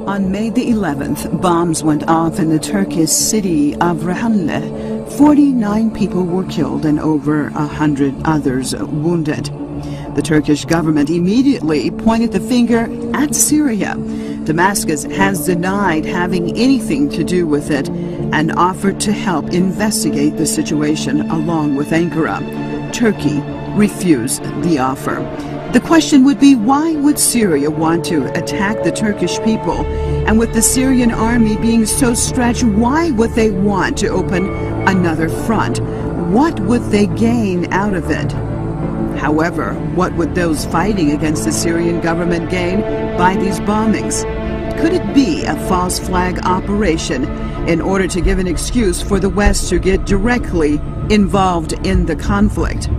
On May the 11th, bombs went off in the Turkish city of Rahanle. 49 people were killed and over 100 others wounded. The Turkish government immediately pointed the finger at Syria. Damascus has denied having anything to do with it and offered to help investigate the situation along with Ankara. Turkey refused the offer. The question would be, why would Syria want to attack the Turkish people? And with the Syrian army being so stretched, why would they want to open another front? What would they gain out of it? However, what would those fighting against the Syrian government gain by these bombings? Could it be a false flag operation in order to give an excuse for the West to get directly involved in the conflict?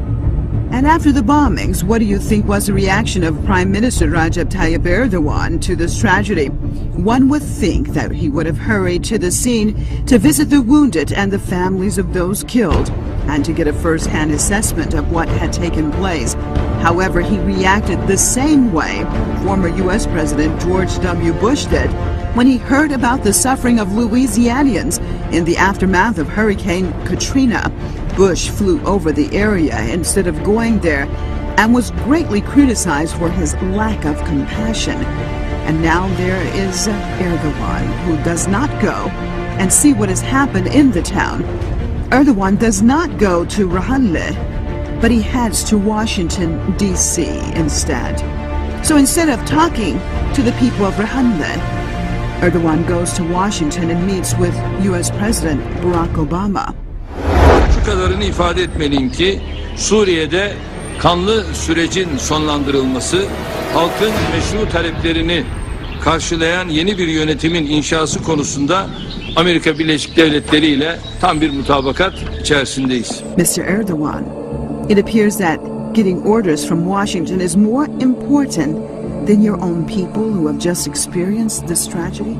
And after the bombings, what do you think was the reaction of Prime Minister Recep Tayyip Erdoğan to this tragedy? One would think that he would have hurried to the scene to visit the wounded and the families of those killed, and to get a first-hand assessment of what had taken place. However, he reacted the same way former U.S. President George W. Bush did when he heard about the suffering of Louisianians in the aftermath of Hurricane Katrina. Bush flew over the area instead of going there and was greatly criticized for his lack of compassion. And now there is Erdoğan, who does not go and see what has happened in the town. Erdoğan does not go to Rahanle, but he heads to Washington, D.C. instead. So instead of talking to the people of Rahanle, Erdoğan goes to Washington and meets with U.S. President Barack Obama. Şu kadarını ifade etmeliyim ki Suriye'de kanlı sürecin sonlandırılması, halkın meşru taleplerini karşılayan yeni bir yönetimin inşası konusunda Amerika Birleşik Devletleri ile tam bir mutabakat içerisindeyiz. Mr. Erdoğan, it appears that getting orders from Washington is more important than your own people who have just experienced this tragedy.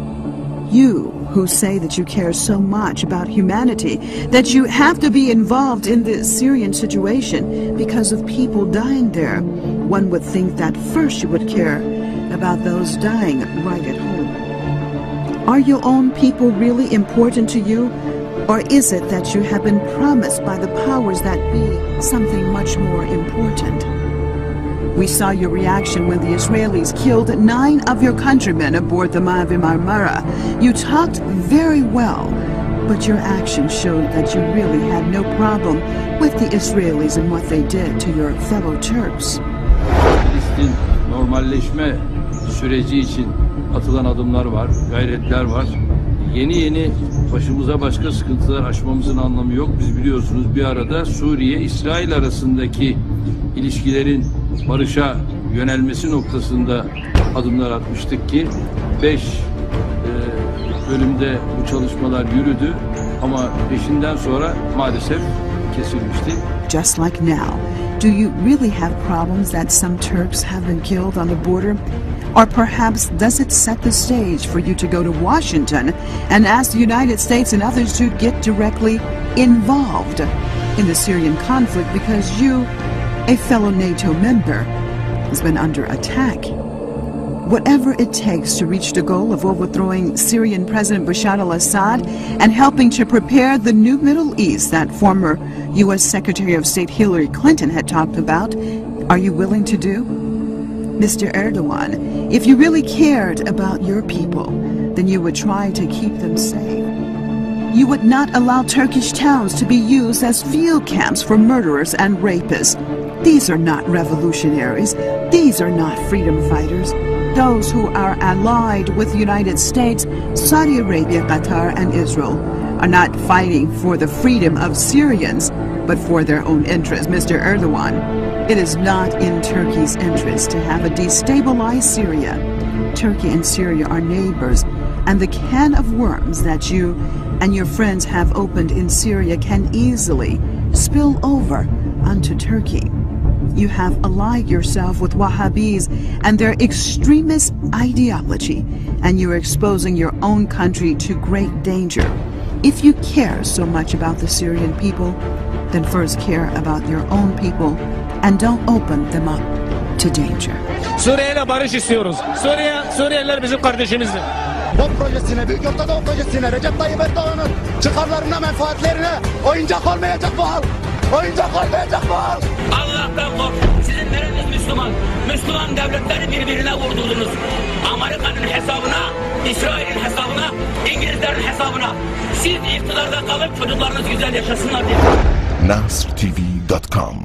You who say that you care so much about humanity, that you have to be involved in the Syrian situation because of people dying there. One would think that first you would care about those dying right at home. Are your own people really important to you? Or is it that you have been promised by the powers that be something much more important? We saw your reaction when the Israelis killed 9 of your countrymen aboard the Mavi Marmara. You talked very well, but your actions showed that you really had no problem with the Israelis and what they did to your fellow Turks. Filistin normalleşme süreci için atılan adımlar var, gayretler var. Yeni başımıza başka sıkıntılar aşmamızın anlamı yok. Biz biliyorsunuz bir arada Suriye-İsrail arasındaki ilişkilerin barışa yönelmesi noktasında adımlar atmıştık ki 5 bölümde bu çalışmalar yürüdü ama peşinden sonra maalesef kesilmişti. Just like now, do you really have problems that some Turks have been killed on the border? Or perhaps does it set the stage for you to go to Washington and ask the United States and others to get directly involved in the Syrian conflict because you, a fellow NATO member, has been under attack? Whatever it takes to reach the goal of overthrowing Syrian President Bashar al-Assad and helping to prepare the new Middle East that former U.S. Secretary of State Hillary Clinton had talked about, are you willing to do? Mr. Erdoğan, if you really cared about your people, then you would try to keep them safe. You would not allow Turkish towns to be used as field camps for murderers and rapists. These are not revolutionaries. These are not freedom fighters. Those who are allied with the United States, Saudi Arabia, Qatar, and Israel are not fighting for the freedom of Syrians, but for their own interests. Mr. Erdoğan, it is not in Turkey's interest to have a destabilized Syria. Turkey and Syria are neighbors, and the can of worms that you and your friends have opened in Syria can easily spill over onto Turkey. You have allied yourself with Wahhabis and their extremist ideology, and you're exposing your own country to great danger. If you care so much about the Syrian people, then first care about your own people and don't open them up to danger. Suriye ile barış istiyoruz. Suriyeliler bizim kardeşimizdir. BOP projesine, Büyük Ortadoğu projesine, Recep Tayyip Erdoğan'ın çıkarlarına, menfaatlerine oyuncak olmayacak bu halk. Oyuncak olmayacak bu halk. Allah'tan kork. Sizin nereniz Müslüman? Müslüman devletleri birbirine vurdurdunuz. Amerika'nın hesabına, İsrail'in hesabına, İngilizlerin hesabına. Siz iktidarda kalıp çocuklarınız güzel yaşasınlar diye. NasrTV.com